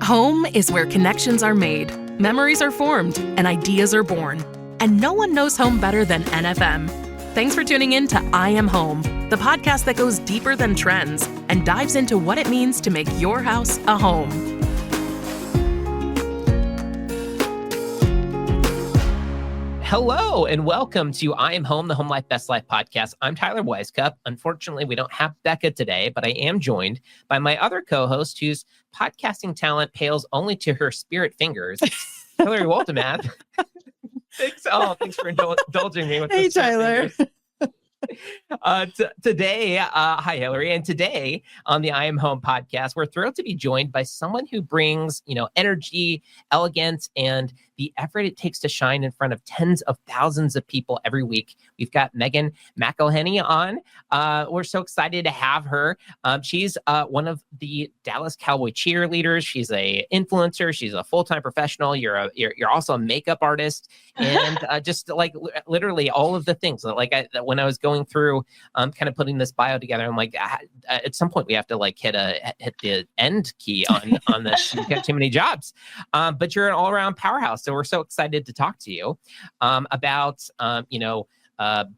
Home is where connections are made, memories are formed, and ideas are born. And no one knows home better than NFM. Thanks for tuning in to I Am Home, the podcast that goes deeper than trends and dives into what it means to make your house a home. Hello and welcome to I Am Home, the Home Life Best Life podcast. I'm Tyler Wisecup. Unfortunately, we don't have Becca today, but I am joined by my other co-host whose podcasting talent pales only to her spirit fingers, Hilary Waltemath. Thanks for indulging me with Hey, Tyler. Today, hi, Hilary. And today on the I Am Home podcast, we're thrilled to be joined by someone who brings, energy, elegance, and the effort it takes to shine in front of tens of thousands of people every week. We've got Megan McElaney on. We're so excited to have her. She's one of the Dallas Cowboys Cheerleaders. She's a influencer. She's a full-time professional. You're also a makeup artist, and just like literally all of the things. When I was going through kind of putting this bio together, I'm like, at some point we have to hit the end key on this. You've got too many jobs, but you're an all-around powerhouse. So we're so excited to talk to you about,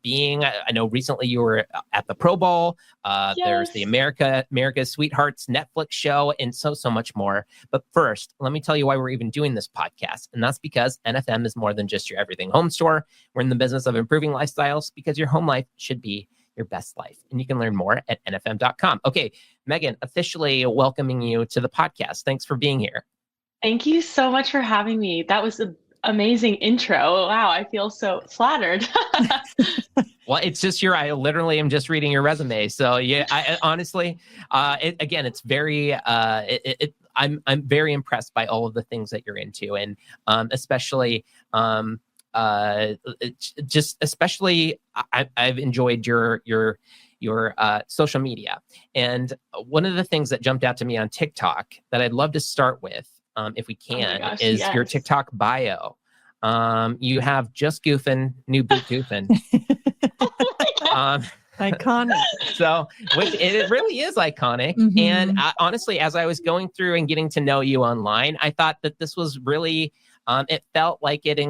being, I know recently you were at the Pro Bowl. Yes. There's the America's Sweethearts Netflix show and so much more. But first, let me tell you why we're even doing this podcast. And that's because NFM is more than just your everything home store. We're in the business of improving lifestyles because your home life should be your best life. And you can learn more at nfm.com. Okay, Megan, officially welcoming you to the podcast. Thanks for being here. Thank you so much for having me. That was an amazing intro. Wow, I feel so flattered. Well, it's just I literally am just reading your resume. So yeah, I honestly, it's very, I'm very impressed by all of the things that you're into, and especially, I've enjoyed your social media. And one of the things that jumped out to me on TikTok that I'd love to start with, if we can, is your TikTok bio. You have just Goofin, new boot Goofin. Iconic. So, which it really is iconic. Mm-hmm. And honestly, as I was going through and getting to know you online, I thought that this was really, it felt like it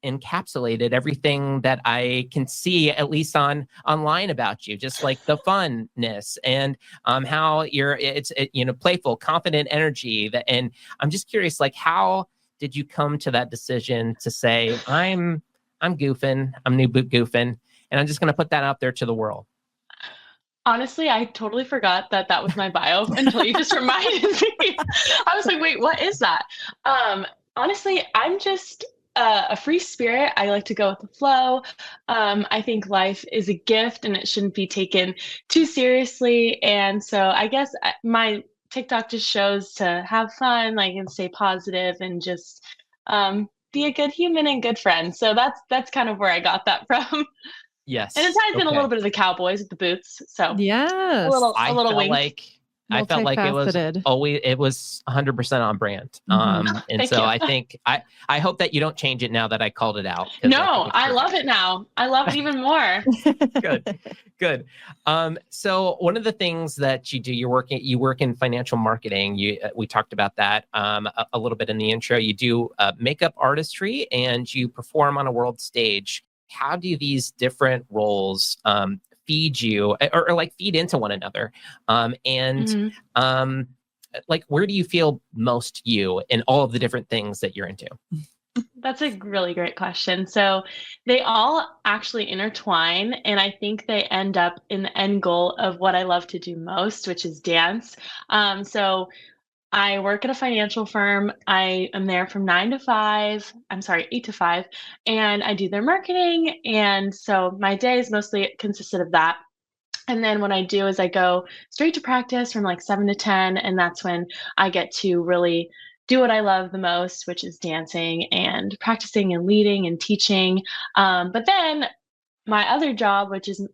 encapsulated everything that I can see, at least online about you, just like the funness and how it's playful, confident energy. And I'm just curious, how did you come to that decision to say, I'm Goofin, I'm new boot Goofin, and I'm just going to put that out there to the world? Honestly, I totally forgot that was my bio until you just reminded me. I was like, wait, what is that? Honestly, I'm just a free spirit. I like to go with the flow. I think life is a gift and it shouldn't be taken too seriously. And so I guess my TikTok just shows to have fun, and stay positive and just be a good human and good friend. So that's kind of where I got that from. Yes. And it ties in a little bit of the Cowboys with the boots. So yes, a little wink. I felt like it was 100% on brand. And so I think I hope that you don't change it now that I called it out. No, I love it now. I love it even more. Good. So one of the things that you do, you work in financial marketing. We talked about that a little bit in the intro. You do makeup artistry and you perform on a world stage. How do these different roles feed you or feed into one another? Where do you feel most you in all of the different things that you're into? That's a really great question. So they all actually intertwine, and I think they end up in the end goal of what I love to do most, which is dance. So I work at a financial firm. I am there from 8 to 5, and I do their marketing. And so my day is mostly consisted of that. And then what I do is I go straight to practice from 7 to 10. And that's when I get to really do what I love the most, which is dancing and practicing and leading and teaching. But then my other job, which is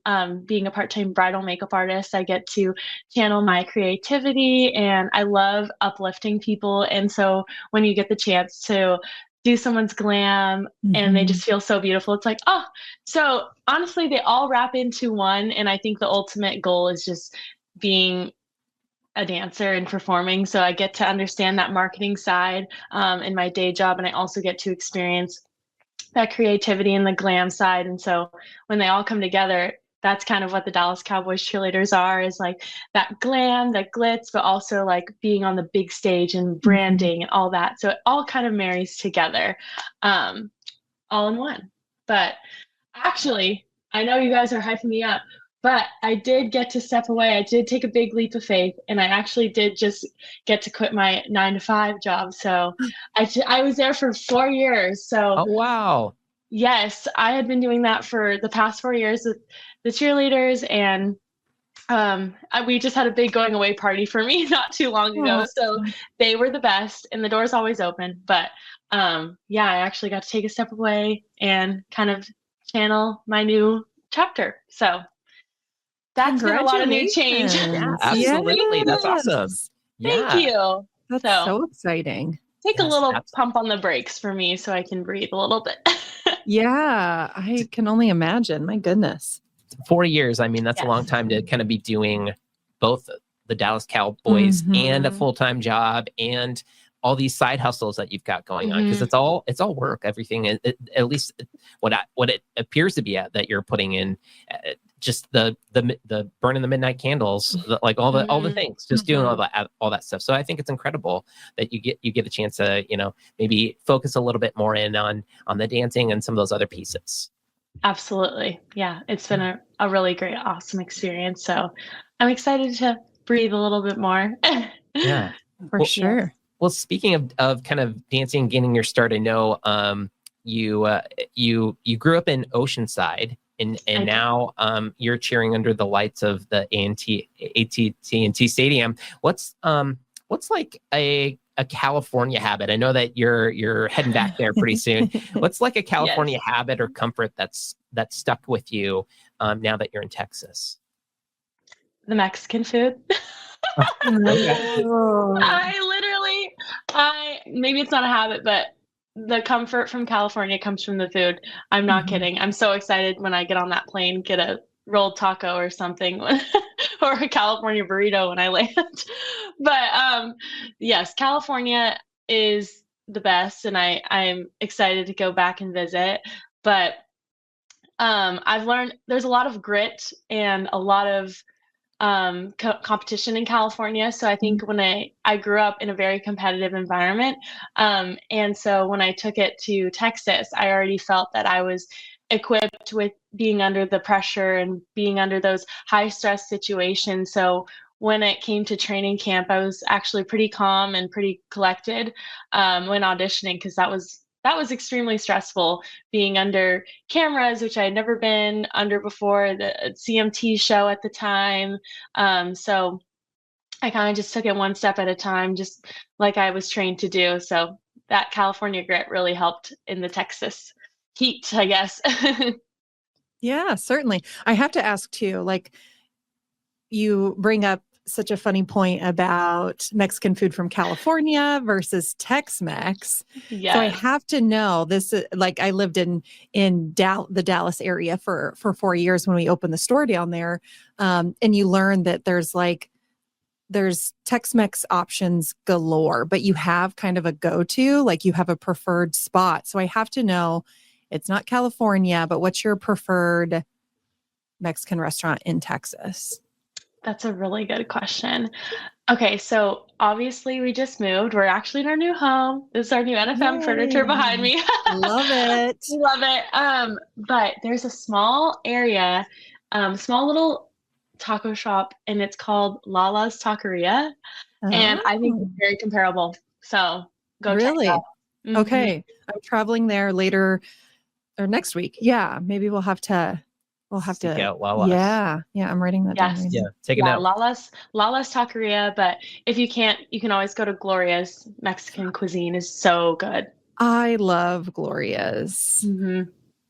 being a part-time bridal makeup artist, I get to channel my creativity and I love uplifting people. And so when you get the chance to do someone's glam and they just feel so beautiful, it's like, oh, so honestly, they all wrap into one. And I think the ultimate goal is just being a dancer and performing. So I get to understand that marketing side in my day job. And I also get to experience that creativity and the glam side. And so when they all come together, that's kind of what the Dallas Cowboys cheerleaders are, is like that glam, that glitz, but also like being on the big stage and branding and all that. So it all kind of marries together, all in one. But actually, I know you guys are hyping me up, but I did get to step away. I did take a big leap of faith, and I actually did just get to quit my 9-to-5 job. So I was there for 4 years. So Oh, wow. yes, I had been doing that for the past 4 years with the cheerleaders, and we just had a big going away party for me not too long ago. So they were the best, and the door's always open. But yeah, I actually got to take a step away and kind of channel my new chapter. So that's been a lot of new change. Yeah, absolutely. That's awesome. Thank you. That's so exciting. Take a little pump on the brakes for me so I can breathe a little bit. Yeah, I can only imagine. My goodness. 4 years. I mean, that's a long time to kind of be doing both the Dallas Cowboys and a full-time job and all these side hustles that you've got going on, because it's all work. Everything, at least what it appears to be that you're putting in, just the burning the midnight candles, like all the things, just doing all that stuff. So I think it's incredible that you get a chance to maybe focus a little bit more in on the dancing and some of those other pieces. Absolutely, yeah. It's been a really great, awesome experience. So I'm excited to breathe a little bit more. Yeah, for sure. Yeah. Well, speaking of kind of dancing, getting your start, I know you grew up in Oceanside, and now you're cheering under the lights of the AT&T Stadium. What's like a California habit? I know that you're heading back there pretty soon. What's like a California habit or comfort that's stuck with you now that you're in Texas? The Mexican food. Maybe it's not a habit, but the comfort from California comes from the food. I'm not kidding. I'm so excited when I get on that plane, get a rolled taco or something, or a California burrito when I land. But yes, California is the best, and I'm excited to go back and visit. But I've learned there's a lot of grit and a lot of competition in California. So I think when I grew up in a very competitive environment, and so when I took it to Texas, I already felt that I was equipped with being under the pressure and being under those high stress situations. So when it came to training camp, I was actually pretty calm and pretty collected when auditioning, because that was extremely stressful, being under cameras, which I had never been under before, the CMT show at the time. So I kind of just took it one step at a time, just like I was trained to do. So that California grit really helped in the Texas heat, I guess. Yeah, certainly. I have to ask too, like, you bring up such a funny point about Mexican food from California versus Tex-Mex. Yes. So I have to know this. Like, I lived in the Dallas area for 4 years when we opened the store down there, and you learn that there's Tex-Mex options galore, but you have kind of a go-to, like you have a preferred spot. So I have to know, it's not California, but what's your preferred Mexican restaurant in Texas? That's a really good question. Okay, so obviously we just moved. We're actually in our new home. This is our new NFM furniture behind me. Love it. Love it. But there's a small area, small little taco shop, and it's called Lala's Taqueria. And I think it's very comparable. So go check it out. Okay. I'm traveling there later or next week. Yeah, maybe we'll have to Lala's. Yeah, I'm writing that down. Yeah, take it out. Lala's Taqueria, but if you can't, you can always go to Gloria's. Mexican cuisine is so good. I love Gloria's.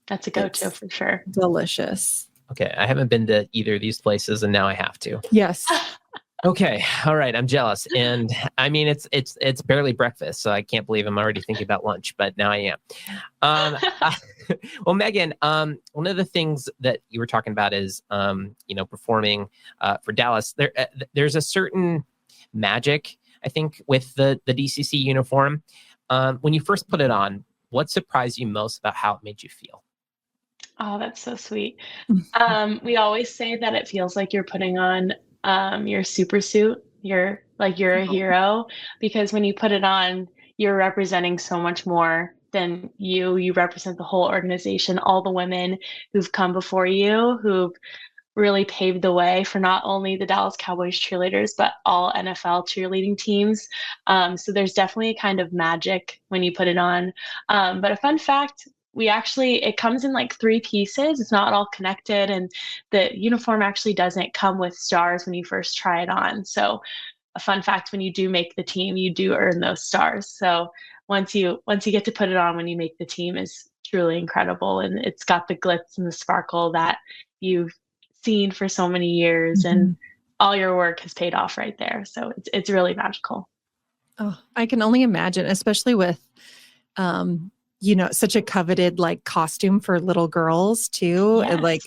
That's a go-to for sure. Delicious. Okay, I haven't been to either of these places, and now I have to. Yes. Okay, all right, I'm jealous, and I mean it's barely breakfast, so I can't believe I'm already thinking about lunch, but now I am. Well, Megan, one of the things that you were talking about is performing for Dallas. There's a certain magic, I think, with the DCC uniform. When you first put it on, what surprised you most about how it made you feel? Oh, that's so sweet. We always say that it feels like you're putting on your super suit. You're a hero, because when you put it on, you're representing so much more than you. You represent the whole organization, all the women who've come before you, who've really paved the way for not only the Dallas Cowboys cheerleaders, but all NFL cheerleading teams. So there's definitely a kind of magic when you put it on. But a fun fact, it comes in like 3 pieces. It's not all connected, and the uniform actually doesn't come with stars when you first try it on. So a fun fact, when you do make the team, you do earn those stars. So once you get to put it on when you make the team, is truly incredible. And it's got the glitz and the sparkle that you've seen for so many years, and all your work has paid off right there. So it's really magical. Oh, I can only imagine, especially with, such a coveted like costume for little girls too, Yes. like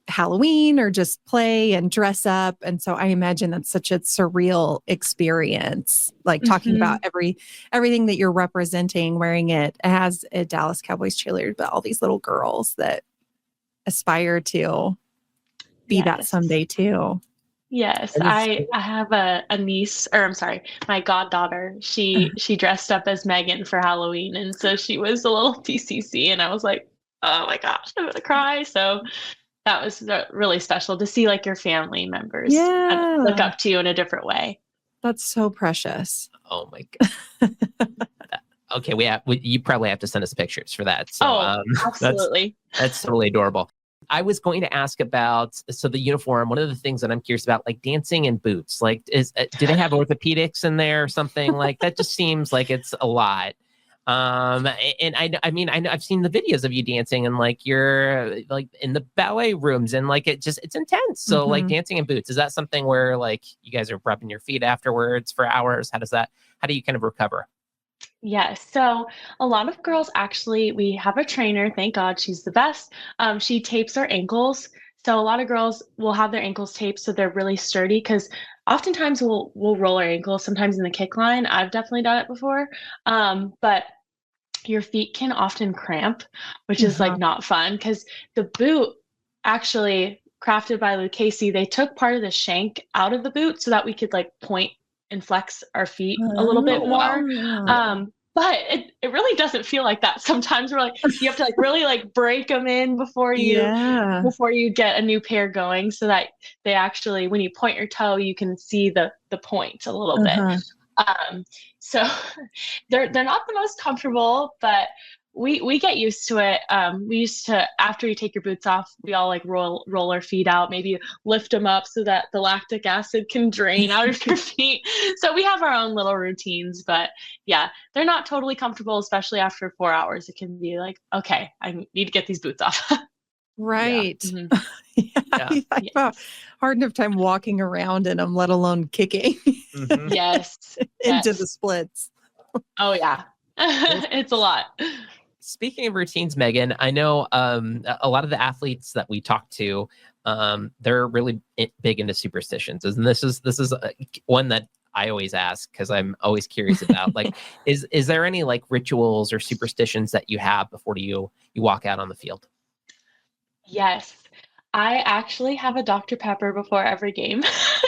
Halloween or just play and dress up. And so I imagine that's such a surreal experience, like talking about everything that you're representing, wearing it as a Dallas Cowboys cheerleader, but all these little girls that aspire to be that someday too. Yes, I have a niece, or I'm sorry, my goddaughter. She dressed up as Megan for Halloween, and so she was a little DCC, and I was like, oh my gosh, I'm gonna cry. So that was really special to see like your family members kind of look up to you in a different way. That's so precious. Oh my God. Okay, you probably have to send us pictures for that. So, absolutely. That's totally adorable. I was going to ask about, the uniform, one of the things that I'm curious about, like dancing in boots, like do they have orthopedics in there or something? Like that just seems like it's a lot. And I know I've seen the videos of you dancing, and like you're like in the ballet rooms, and like it's intense. So like dancing in boots, is that something where like you guys are rubbing your feet afterwards for hours? How do you kind of recover? Yes. So a lot of girls, actually, we have a trainer. Thank God, she's the best. She tapes our ankles. So a lot of girls will have their ankles taped so they're really sturdy, because oftentimes we'll roll our ankles, sometimes in the kick line. I've definitely done it before. But your feet can often cramp, which is like not fun, because the boot, actually crafted by Lucchese, they took part of the shank out of the boot so that we could like point and flex our feet a little bit more. But it really doesn't feel like that. Sometimes we're like, you have to like really like break them in before you get a new pair going, so that they actually, when you point your toe, you can see the point a little bit. So they're not the most comfortable, but we get used to it. We used to, after you take your boots off, we all like roll our feet out, maybe lift them up so that the lactic acid can drain out of your feet. So we have our own little routines, but yeah, they're not totally comfortable, especially after 4 hours. It can be like, okay, I need to get these boots off. Right. I have a hard enough time walking around in them, let alone kicking Yes. into the splits. Oh yeah. It's a lot. Speaking of routines, Megan, I know a lot of the athletes that we talk to, they're really big into superstitions, and this is one that I always ask because I'm always curious about. Like, is there any like rituals or superstitions that you have before you walk out on the field? Yes, I actually have a Dr. Pepper before every game.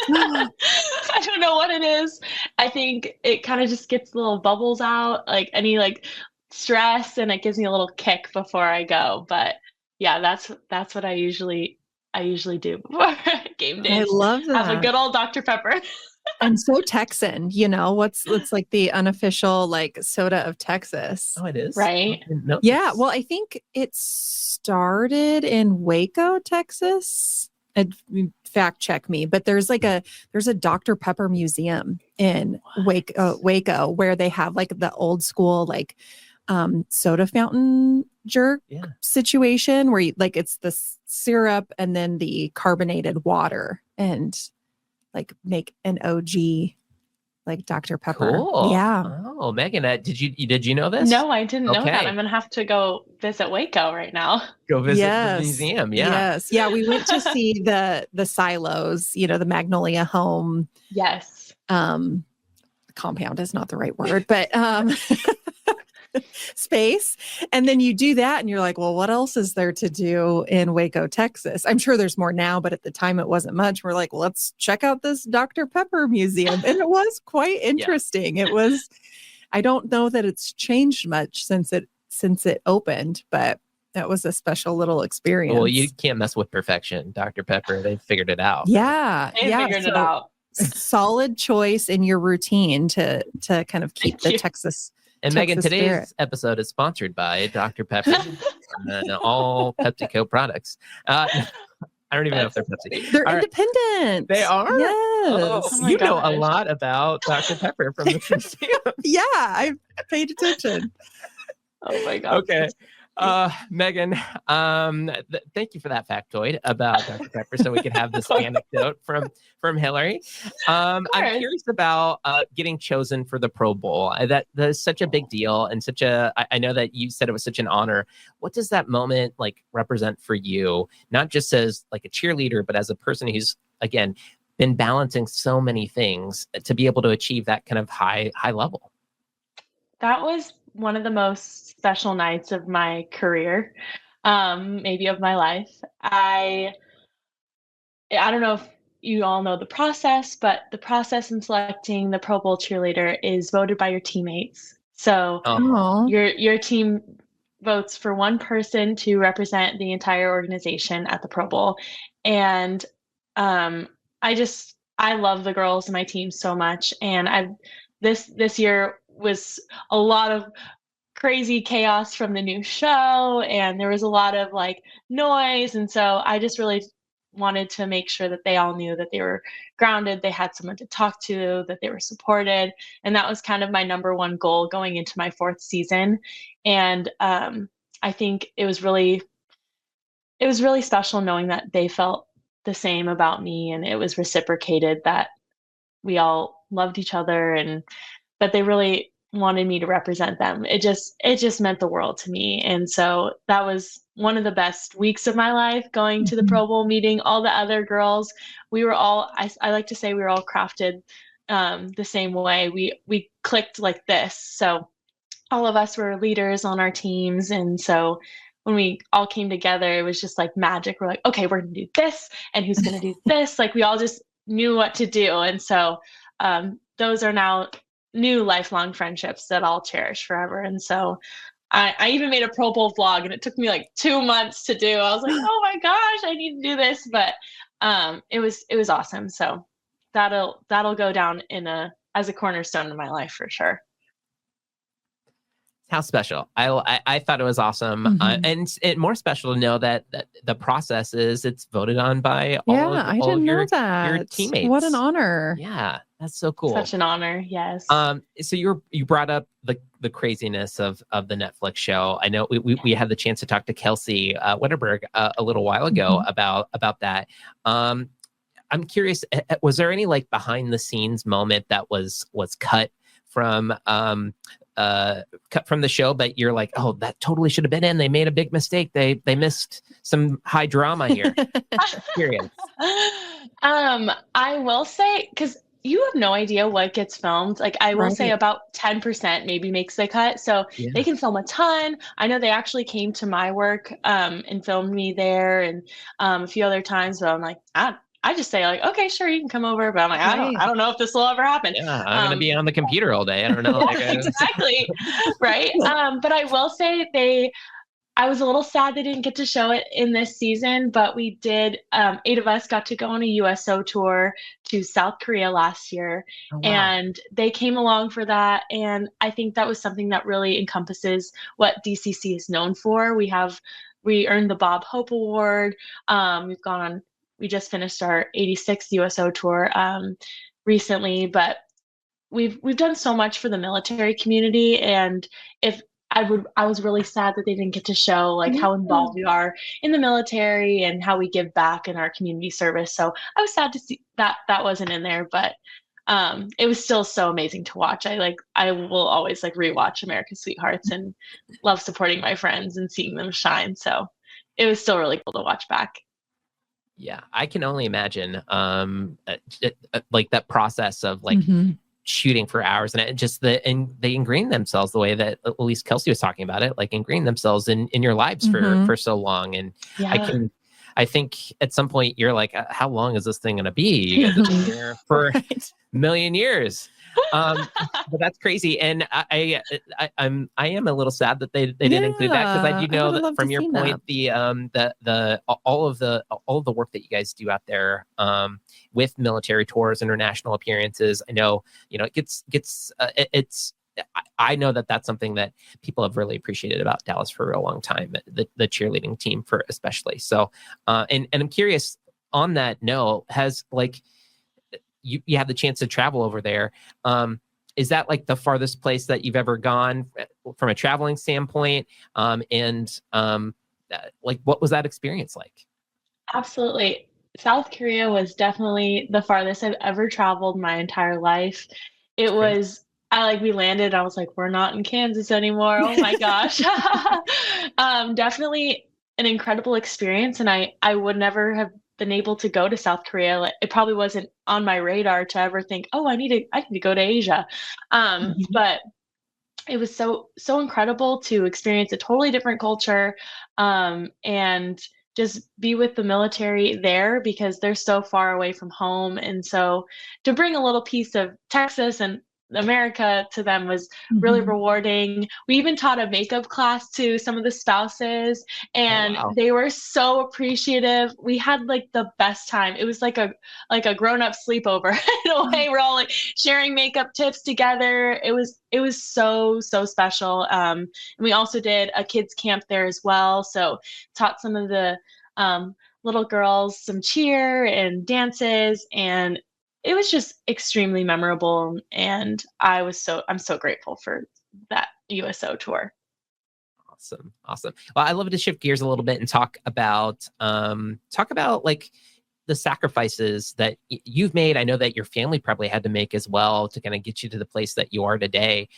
I don't know what it is. I think it kind of just gets little bubbles out, like any like stress, and it gives me a little kick before I go. But yeah, that's what I usually do before game days. I love that. Have a good old Dr. Pepper. And so Texan, what's like the unofficial like soda of Texas. Oh, it is? Right. No. Yeah. Well, I think it started in Waco, Texas. Fact check me, but there's a Dr. Pepper museum in Waco where they have like the old school like soda fountain jerk situation where it's the syrup and then the carbonated water and like make an OG like Dr. Pepper. Cool. Yeah. Oh, Megan, did you know this? No, I didn't know that. I'm gonna have to go visit Waco right now. Go visit the museum. Yeah. Yes. Yeah. We went to see the silos, the Magnolia Home. Yes. compound is not the right word, but space. And then you do that and you're like, well, what else is there to do in Waco, Texas? I'm sure there's more now, but at the time it wasn't much. We're like, well, let's check out this Dr. Pepper museum. And it was quite interesting. It was, I don't know that it's changed much since it opened, but that was a special little experience. Well, you can't mess with perfection. Dr. Pepper, they figured it out. Yeah. They figured it out. Solid choice in your routine to kind of keep the Texas. And Texas Megan, today's spirit. episode is sponsored by Dr. Pepper and all PepsiCo products. I don't even know if they're Pepsi. They're All right. independent. They are? Yes. Oh, my you know a gosh. lot about Dr. Pepper from the museum. Yeah, I've paid attention. Oh my God. Okay. Megan, thank you for that factoid about Dr. Pepper so we could have this anecdote from Hilary. I'm curious about getting chosen for the Pro Bowl. That is such a big deal and I know that you said it was such an honor. What does that moment like represent for you? Not just as like a cheerleader, but as a person who's, again, been balancing so many things to be able to achieve that kind of high level. That was one of the most special nights of my career, maybe of my life. I don't know if you all know the process, but the process in selecting the Pro Bowl cheerleader is voted by your teammates. So Oh. your team votes for one person to represent the entire organization at the Pro Bowl. And I love the girls in my team so much. And this year was a lot of crazy chaos from the new show, and there was a lot of like noise. And so I just really wanted to make sure that they all knew that they were grounded, they had someone to talk to, that they were supported. And that was kind of my number one goal going into my 4th season. And I think it was really special knowing that they felt the same about me, and it was reciprocated, that we all loved each other and that they really wanted me to represent them. It just meant the world to me. And so that was one of the best weeks of my life, going to the Pro Bowl meeting. All the other girls, we were all, I like to say we were all crafted the same way. We clicked like this. So all of us were leaders on our teams. And so when we all came together, it was just like magic. We're like, okay, we're going to do this, and who's going to do this? Like we all just knew what to do. And so those are now new lifelong friendships that I'll cherish forever. And so I even made a Pro Bowl vlog, and it took me like 2 months to do. I was like, oh my gosh, I need to do this. But it was awesome. So that'll go down as a cornerstone in my life for sure. How special. I thought it was awesome. And it's more special to know that the process is it's voted on by all of your teammates. What an honor. Yeah, that's so cool. Such an honor. Yes. So you brought up the craziness of the Netflix show. I know we had the chance to talk to Kelsey Witterberg a little while ago about that. I'm curious, was there any like behind the scenes moment that was cut from the show, but you're like, oh, that totally should have been in. They made a big mistake. They missed some high drama here. Curious. I will say, because you have no idea what gets filmed. Like I will say about 10% maybe makes the cut. So they can film a ton. I know they actually came to my work and filmed me there, and a few other times, but I'm like, I just say like, okay, sure, you can come over. But I'm like, I don't know if this will ever happen. Yeah, I'm going to be on the computer all day. I don't know. Exactly. Right. But I will say I was a little sad they didn't get to show it in this season, but we did. 8 of us got to go on a USO tour to South Korea last year. Oh, wow. And they came along for that. And I think that was something that really encompasses what DCC is known for. We earned the Bob Hope Award. We just finished our 86th USO tour recently, but we've done so much for the military community. And I was really sad that they didn't get to show like how involved we are in the military and how we give back in our community service. So I was sad to see that wasn't in there, but it was still so amazing to watch. I will always like rewatch American Sweethearts and love supporting my friends and seeing them shine. So it was still really cool to watch back. Yeah, I can only imagine like that process of like shooting for hours, and it just and they ingrain themselves the way that at least Kelsey was talking about it, like ingrain themselves in your lives for so long. And I think at some point you're like, how long is this thing going to be? You guys have been here for a million years. But that's crazy. And I am a little sad that they didn't include that, because I do know that from your point, all of the work that you guys do out there with military tours, international appearances. I know, it gets I know that that's something that people have really appreciated about Dallas for a long time, the cheerleading team for especially. So, and I'm curious on that note, has like, you have the chance to travel over there. Is that like the farthest place that you've ever gone from a traveling standpoint? Like, what was that experience like? Absolutely. South Korea was definitely the farthest I've ever traveled my entire life. It was, we landed, I was like, we're not in Kansas anymore. Oh my gosh. Definitely an incredible experience. And I would never have been able to go to South Korea. It probably wasn't on my radar to ever think, oh, I need to go to Asia. But it was so incredible to experience a totally different culture, and just be with the military there, because they're so far away from home. And so to bring a little piece of Texas and America to them was really rewarding. We even taught a makeup class to some of the spouses, and they were so appreciative. We had like the best time. It was like a grown-up sleepover in a way. We're all like sharing makeup tips together. It was so special. And we also did a kids camp there as well. So taught some of the little girls some cheer and dances, and it was just extremely memorable. And I'm so grateful for that USO tour. Awesome. Well, I'd love to shift gears a little bit and talk about like the sacrifices that you've made. I know that your family probably had to make as well to kind of get you to the place that you are today.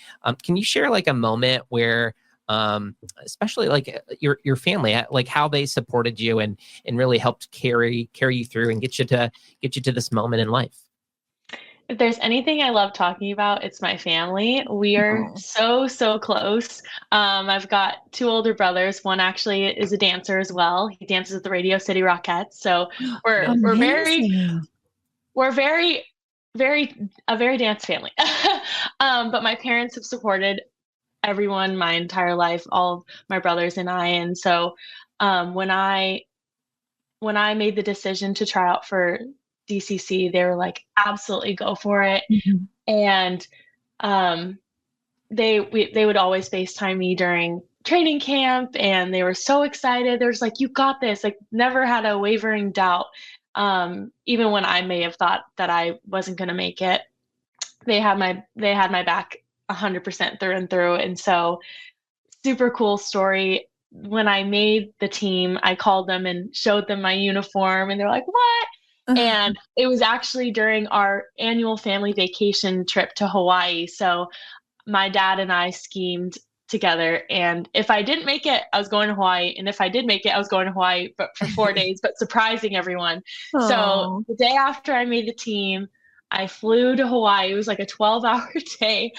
Can you share like a moment where, especially like your family, like how they supported you and really helped carry you through and get you to this moment in life? If there's anything I love talking about, it's my family. We are so close. I've got 2 older brothers. One actually is a dancer as well. He dances at the Radio City Rockettes. So we're very a very dance family. But my parents have supported everyone my entire life, all of my brothers and I. And so when I made the decision to try out for DCC, they were like, absolutely go for it. And they would always FaceTime me during training camp, and they were so excited. They're just like, you got this. Like, never had a wavering doubt. Even when I may have thought that I wasn't going to make it, they had my back 100% through and through. And so super cool story. When I made the team, I called them and showed them my uniform, and they're like, what? And it was actually during our annual family vacation trip to Hawaii. So my dad and I schemed together, and if I didn't make it, I was going to Hawaii. And if I did make it, I was going to Hawaii, but for 4 days, but surprising everyone. Aww. So the day after I made the team, I flew to Hawaii. It was like a 12-hour day.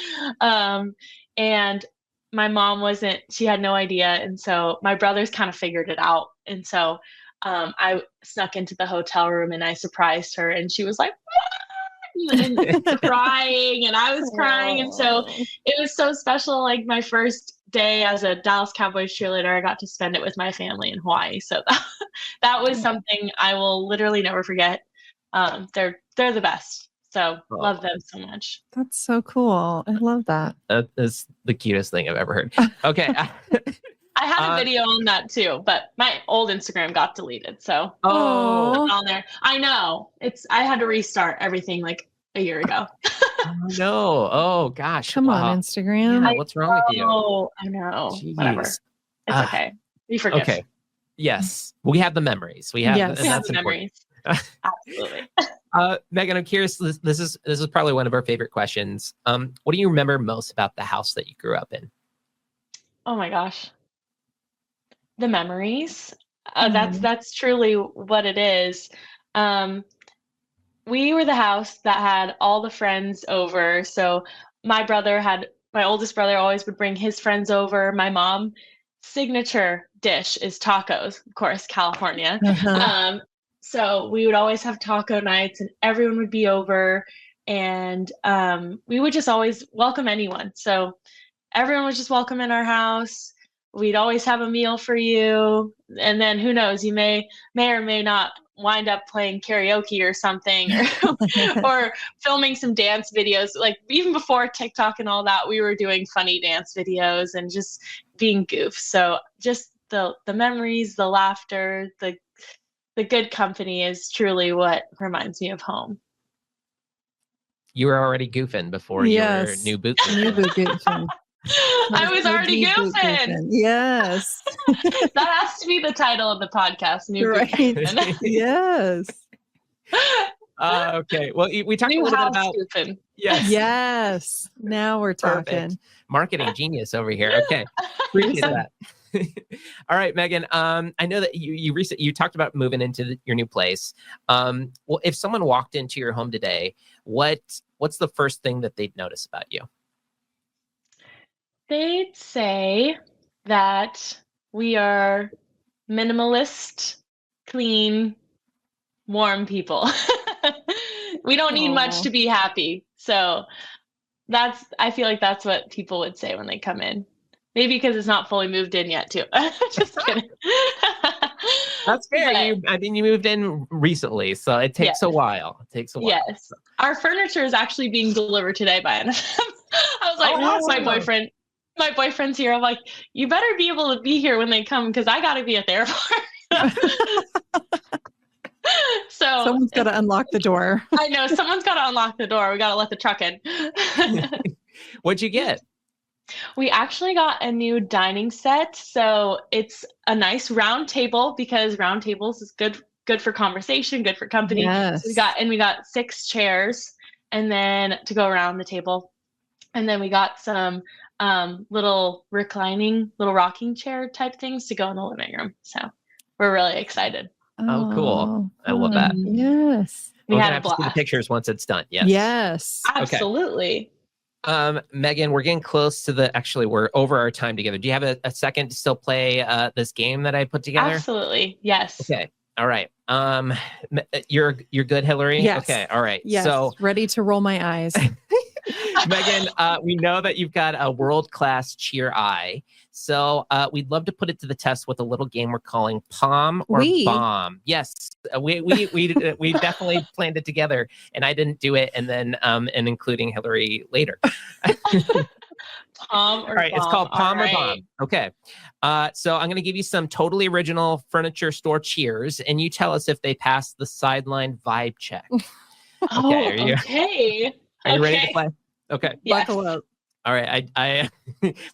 And my mom she had no idea. And so my brothers kind of figured it out. And so I snuck into the hotel room and I surprised her, and she was like, and crying, and I was crying. And so it was so special. Like, my first day as a Dallas Cowboys cheerleader, I got to spend it with my family in Hawaii. So that was something I will literally never forget. They're the best. So love them so much. That's so cool. I love that. That is the cutest thing I've ever heard. Okay. I had a video on that too, but my old Instagram got deleted. So on there. I know. I had to restart everything like a year ago. Oh no. Oh gosh. Come on, Instagram. Yeah, what's wrong with you? Oh, I know. Jeez. Whatever. It's okay. We forgive. Okay. Yes. We have the memories. We have the memories. Absolutely. Megan, I'm curious. This is probably one of our favorite questions. What do you remember most about the house that you grew up in? Oh my gosh. The memories. That's truly what it is. We were the house that had all the friends over. So my oldest brother always would bring his friends over. My mom signature dish is tacos, of course, California. Uh-huh. So we would always have taco nights and everyone would be over, and we would just always welcome anyone. So everyone was just welcome in our house. We'd always have a meal for you. And then who knows, you may or may not wind up playing karaoke or something, or filming some dance videos. Like even before TikTok and all that, we were doing funny dance videos and just being goofs. So just the memories, the laughter, the good company is truly what reminds me of home. You were already goofing before Yes. you were new boot. New boot goofing. I was already goofing. Yes. That has to be the title of the podcast. New Right. goofing. Yes. Okay. Well, we talked a New little bit house about goofing. yes. Yes. Now we're talking. Perfect. Marketing genius over here. Okay. Appreciate that. All right, Megan. I know that you talked about moving into your new place. Well, if someone walked into your home today, what's the first thing that they'd notice about you? They'd say that we are minimalist, clean, warm people. We don't need much to be happy. So I feel like that's what people would say when they come in. Maybe because it's not fully moved in yet, too. Just kidding. That's fair. But, you moved in recently, so it takes a while. It takes a while. Yes. Our furniture is actually being delivered today by NFM. I was like, awesome. My boyfriend's here. I'm like, you better be able to be here when they come because I got to be at the airport. So someone's got to unlock the door. I know someone's got to unlock the door. We got to let the truck in. What'd you get? We actually got a new dining set. So it's a nice round table because round tables is good for conversation, good for company. Yes. So we got 6 chairs and then to go around the table. And then we got some little rocking chair type things to go in the living room. So we're really excited. Oh, cool. I love that. Yes. We're going to have to see the pictures once it's done. Yes. Yes. Absolutely. Okay. Megan, we're getting close to we're over our time together. Do you have a second to still play this game that I put together? Absolutely. Yes. Okay. All right. You're good, Hilary? Yes. Okay. All right. Yes. So ready to roll my eyes. Megan, we know that you've got a world-class cheer eye. So we'd love to put it to the test with a little game we're calling Palm or Bomb. Yes, we definitely planned it together, and I didn't do it, and then and including Hilary later. Palm or All right, bomb. it's called Palm or Bomb. Okay. So I'm going to give you some totally original furniture store cheers, and you tell us if they pass the sideline vibe check. Okay. Okay. Are you ready to play? Okay. Yes. Buckle up. All right. I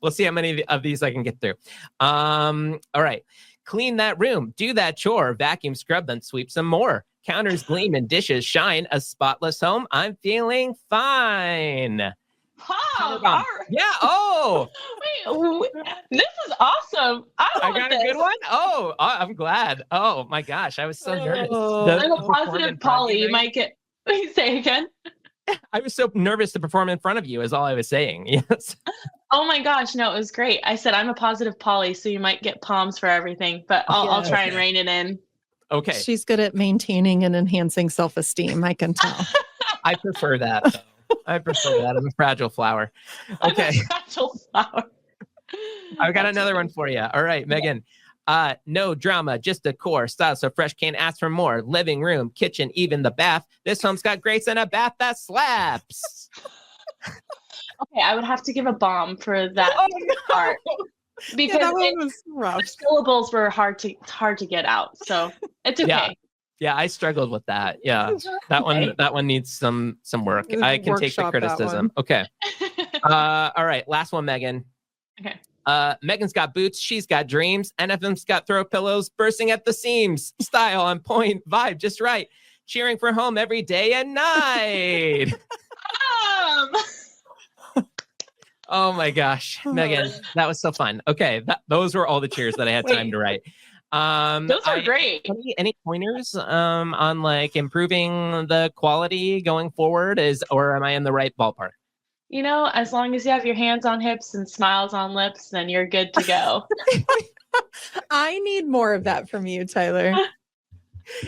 we'll see how many of these I can get through. All right. Clean that room. Do that chore. Vacuum, scrub, then sweep some more. Counters gleam and dishes shine. A spotless home. I'm feeling fine. Palm. Yeah. Oh. Wait, this is awesome. I got a good one. Oh, I'm glad. Oh my gosh, I was so nervous. I'm a positive Polly. You might get. Say again. I was so nervous to perform in front of you. Is all I was saying. Yes. Oh my gosh, no, it was great. I said I'm a positive Polly, so you might get palms for everything, but I'll try and rein it in. Okay. She's good at maintaining and enhancing self-esteem. I can tell. I prefer that. Though. I prefer that. I'm a fragile flower. Okay. I'm a fragile flower. I've got another one for you. All right, Megan. No drama, just decor. Style so fresh, can't ask for more. Living room, kitchen, even the bath. This home's got grace and a bath that slaps. Okay, I would have to give a bomb for that part because that one was rough. The syllables were hard to get out. So it's okay. Yeah, I struggled with that. Yeah, that one needs some work. I can take the criticism. Okay. All right, last one, Megan. Okay. Megan's got boots. She's got dreams. NFM's got throw pillows bursting at the seams. Style on point. Vibe just right. Cheering for home every day and night. Oh my gosh, Megan, that was so fun. Okay, those were all the cheers that I had time to write. Those are great. Any pointers on like improving the quality going forward? Or am I in the right ballpark? As long as you have your hands on hips and smiles on lips, then you're good to go. I need more of that from you, Tyler.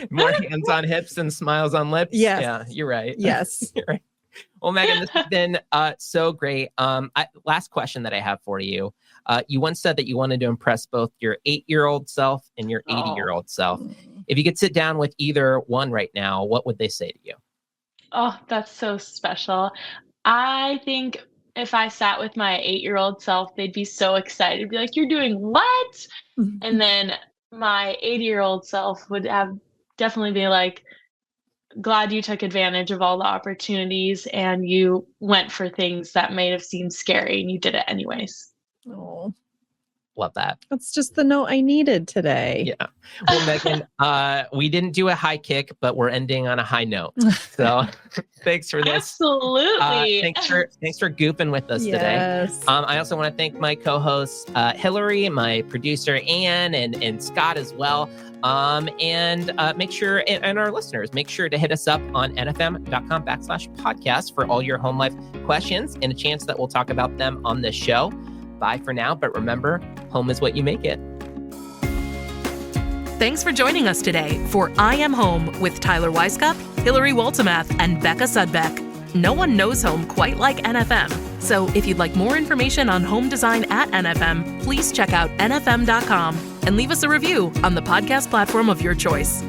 More hands on hips and smiles on lips. Yes. Yeah, you're right. Yes. You're right. Well, Megan, this has been so great. Last question that I have for you. You once said that you wanted to impress both your 8-year-old self and your 80-year-old self. If you could sit down with either one right now, what would they say to you? Oh, that's so special. I think if I sat with my 8-year-old self, they'd be so excited, be like, "You're doing what?" And then my 80-year-old self would definitely be like, "Glad you took advantage of all the opportunities and you went for things that may have seemed scary and you did it anyways." Oh, Love that. that's just the note I needed today. Yeah. Well, Megan, we didn't do a high kick, but we're ending on a high note. So thanks for this. Absolutely. Thanks for goofing with us today. I also want to thank my co-hosts, Hilary, my producer, Ann, and Scott as well. And make sure, and our listeners, make sure to hit us up on nfm.com/podcast for all your home life questions and a chance that we'll talk about them on this show. Bye for now, but remember, home is what you make it. Thanks for joining us today for I Am Home with Tyler Weisskopf, Hilary Waltemath, and Becca Sudbeck. No one knows home quite like NFM. So if you'd like more information on home design at NFM, please check out nfm.com and leave us a review on the podcast platform of your choice.